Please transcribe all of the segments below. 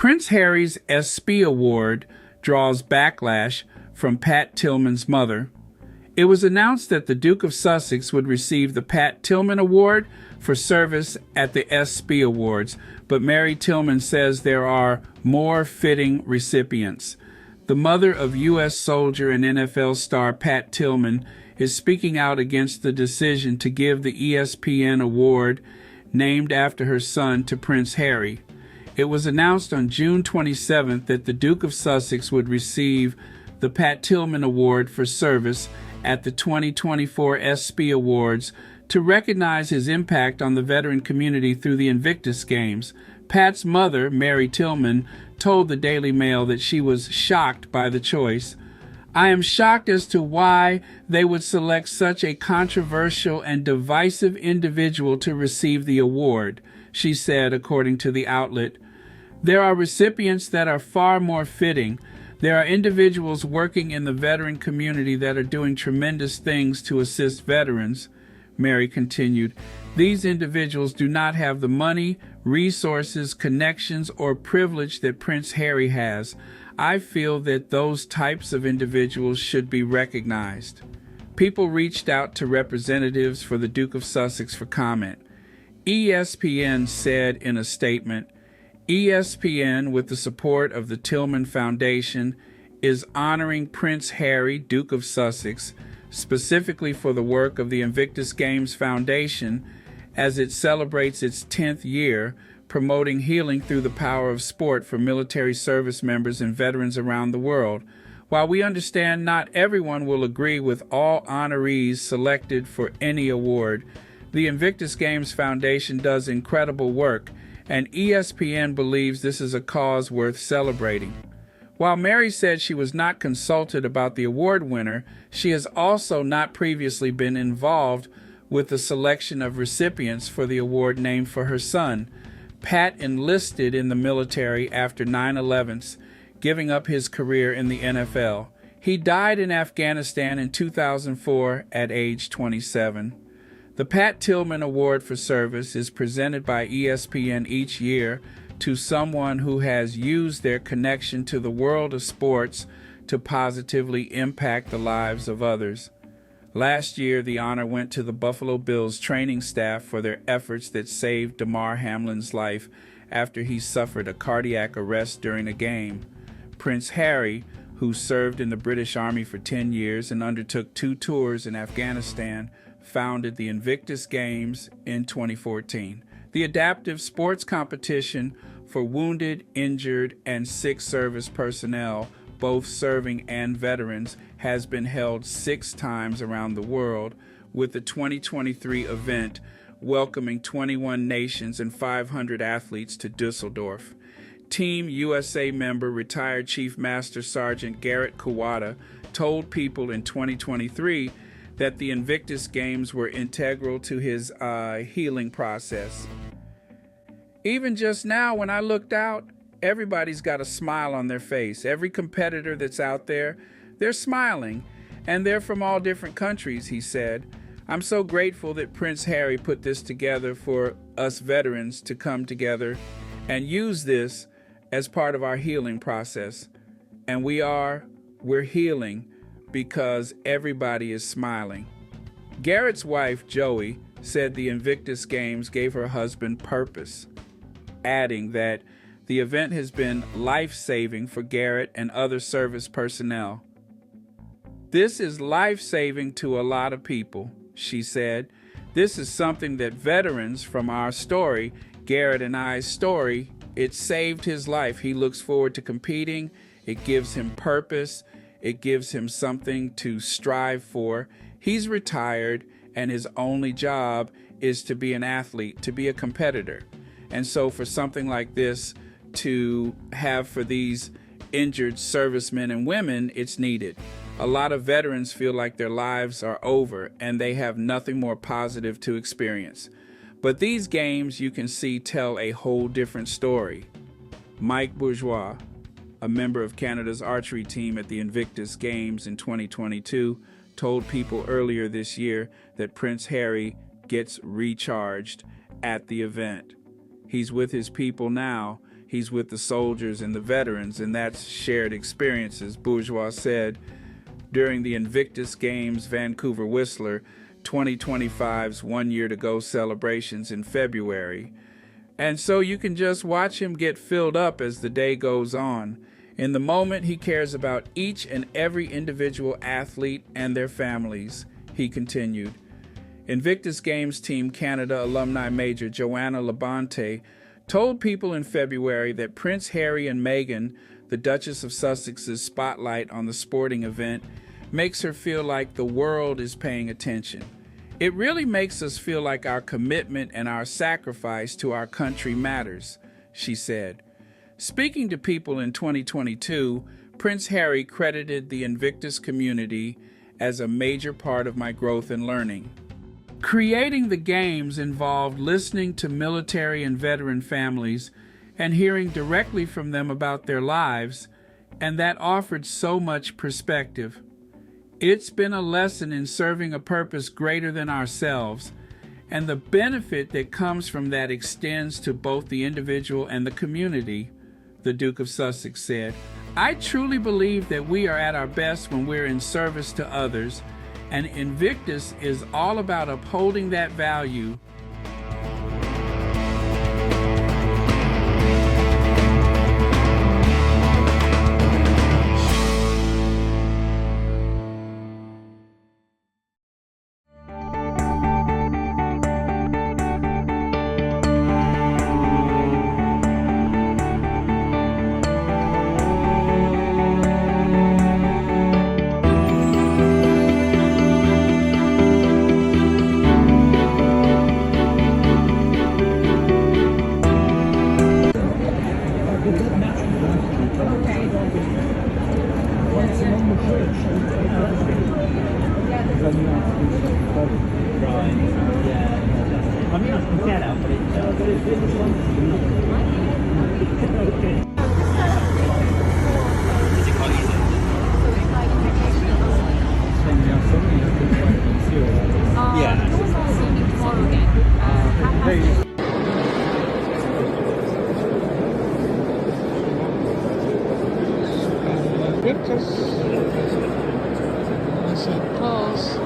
Prince Harry's ESPY award draws backlash from Pat Tillman's mother. It was announced that the Duke of Sussex would receive the Pat Tillman Award for service at the ESPY Awards, but Mary Tillman says there are more fitting recipients. The mother of U.S. soldier and NFL star Pat Tillman is speaking out against the decision to give the ESPN award named after her son to Prince Harry. It was announced on June 27th that the Duke of Sussex would receive the Pat Tillman Award for service at the 2024 ESPY Awards to recognize his impact on the veteran community through the Invictus Games. Pat's mother, Mary Tillman, told the Daily Mail that she was shocked by the choice. "I am shocked as to why they would select such a controversial and divisive individual to receive the award," she said, according to the outlet. "There are recipients that are far more fitting. There are individuals working in the veteran community that are doing tremendous things to assist veterans," Mary continued. "These individuals do not have the money, resources, connections, or privilege that Prince Harry has. I feel that those types of individuals should be recognized." People reached out to representatives for the Duke of Sussex for comment. ESPN said in a statement, "ESPN, with the support of the Tillman Foundation, is honoring Prince Harry, Duke of Sussex, specifically for the work of the Invictus Games Foundation as it celebrates its 10th year, promoting healing through the power of sport for military service members and veterans around the world. While we understand not everyone will agree with all honorees selected for any award, the Invictus Games Foundation does incredible work, and ESPN believes this is a cause worth celebrating." While Mary said she was not consulted about the award winner, she has also not previously been involved with the selection of recipients for the award named for her son. Pat enlisted in the military after 9/11, giving up his career in the NFL. He died in Afghanistan in 2004 at age 27. The Pat Tillman Award for Service is presented by ESPN each year to someone who has used their connection to the world of sports to positively impact the lives of others. Last year, the honor went to the Buffalo Bills training staff for their efforts that saved Damar Hamlin's life after he suffered a cardiac arrest during a game. Prince Harry, who served in the British Army for 10 years and undertook 2 tours in Afghanistan, founded the Invictus Games in 2014. The adaptive sports competition for wounded, injured, and sick service personnel, both serving and veterans, has been held 6 times around the world, with the 2023 event welcoming 21 nations and 500 athletes to Dusseldorf. Team USA member retired Chief Master Sergeant Garrett Kawada told People in 2023 that the Invictus Games were integral to his healing process. "Even just now, when I looked out, everybody's got a smile on their face. Every competitor that's out there, they're smiling, and they're from all different countries," he said. "I'm so grateful that Prince Harry put this together for us veterans to come together and use this as part of our healing process. And we're healing because everybody is smiling." Garrett's wife, Joey, said the Invictus Games gave her husband purpose, adding that the event has been life-saving for Garrett and other service personnel. "This is life-saving to a lot of people," she said. "This is something that veterans from our story, Garrett and I's story, it saved his life. He looks forward to competing. It gives him purpose. It gives him something to strive for. He's retired, and his only job is to be an athlete, to be a competitor. And so for something like this to have for these injured servicemen and women, it's needed. A lot of veterans feel like their lives are over and they have nothing more positive to experience. But these games, you can see, tell a whole different story." Mike Bourgeois, a member of Canada's archery team at the Invictus Games in 2022, told People earlier this year that Prince Harry gets recharged at the event. He's with his people now. He's with the soldiers and the veterans, and that's shared experiences, Bourgeois said during the Invictus Games Vancouver Whistler 2025's 1 year to go celebrations in February. And so you can just watch him get filled up as the day goes on. In the moment, he cares about each and every individual athlete and their families, he continued. Invictus Games Team Canada alumni major Joanna Labonte told people in February that Prince Harry and Meghan, the Duchess of Sussex's spotlight on the sporting event, makes her feel like the world is paying attention. It really makes us feel like our commitment and our sacrifice to our country matters, she said. Speaking to people in 2022, Prince Harry credited the Invictus community as a major part of my growth and learning. Creating the games involved listening to military and veteran families and hearing directly from them about their lives, and that offered so much perspective. It's been a lesson in serving a purpose greater than ourselves, and the benefit that comes from that extends to both the individual and the community, the Duke of Sussex said. I truly believe that we are at our best when we're in service to others, and Invictus is all about upholding that value. Invictus. St. Paul's.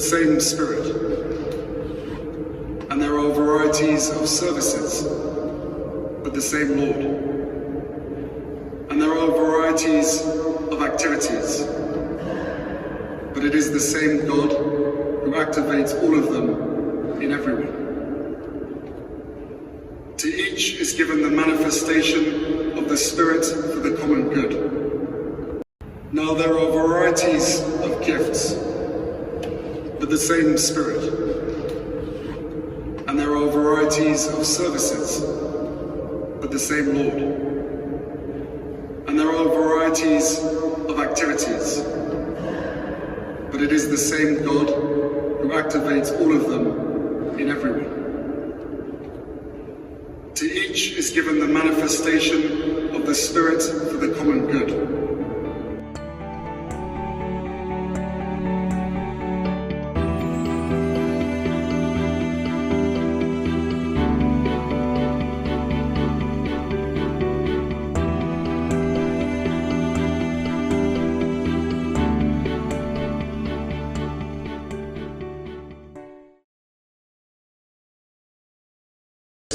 same Spirit. And there are varieties of services, but the same Lord. And there are varieties of activities, but it is the same God who activates all of them in everyone. To each is given the manifestation of the Spirit for the common good. Now there are varieties of gifts, but the same Spirit. And there are varieties of services, but the same Lord. And there are varieties of activities, but it is the same God who activates all of them in everyone. To each is given the manifestation of the Spirit for the common good.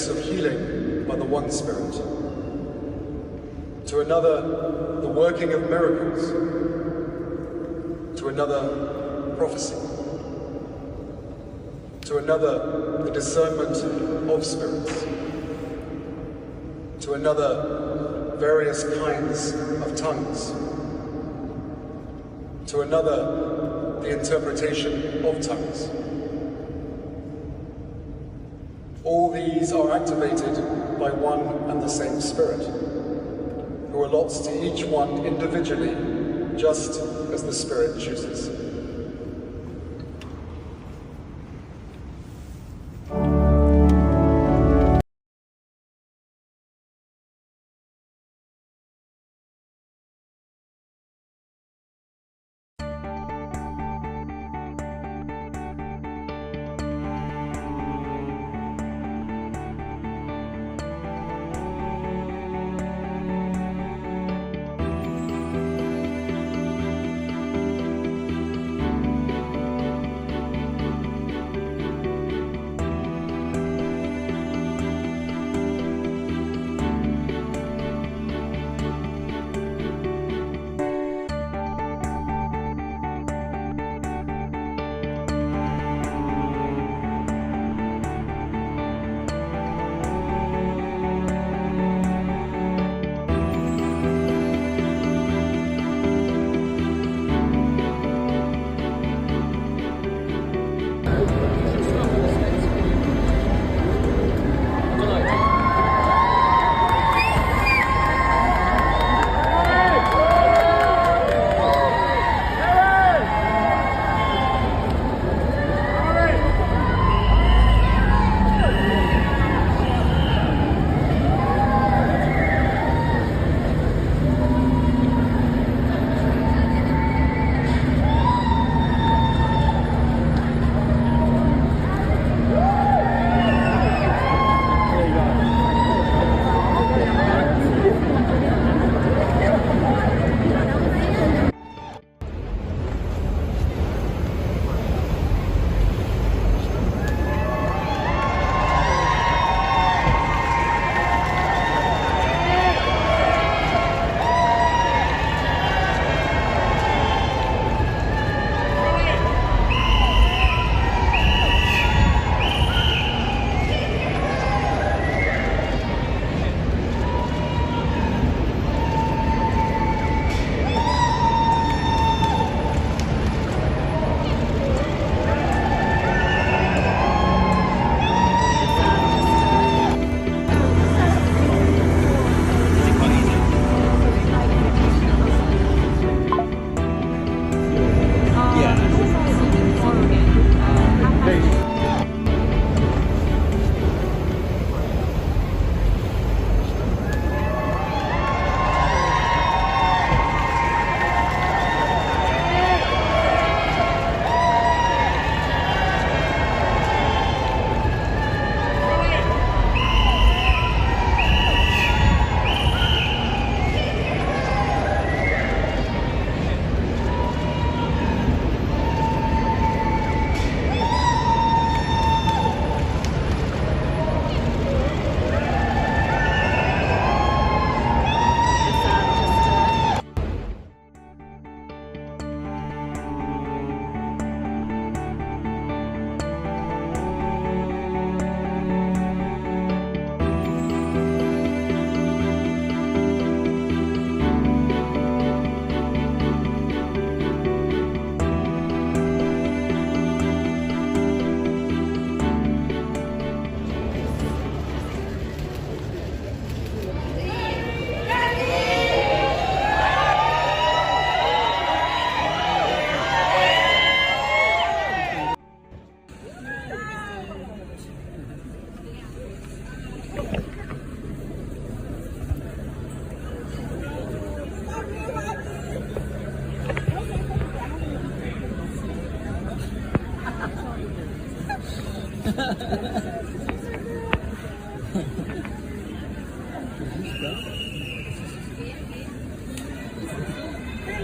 Of healing by the one Spirit. To another, the working of miracles. To another, prophecy. To another, the discernment of spirits. To another, various kinds of tongues. To another, the interpretation of tongues. All these are activated by one and the same Spirit, who allots to each one individually, just as the Spirit chooses.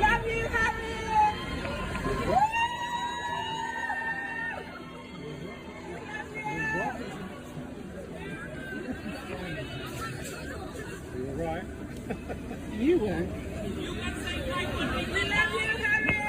love you, Harry! Right. You won't. We love you, Harry!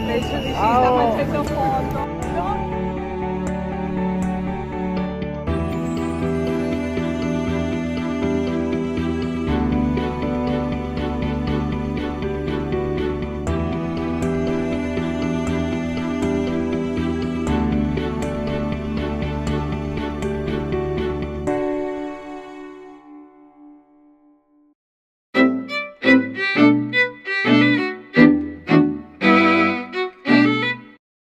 Make sure that she's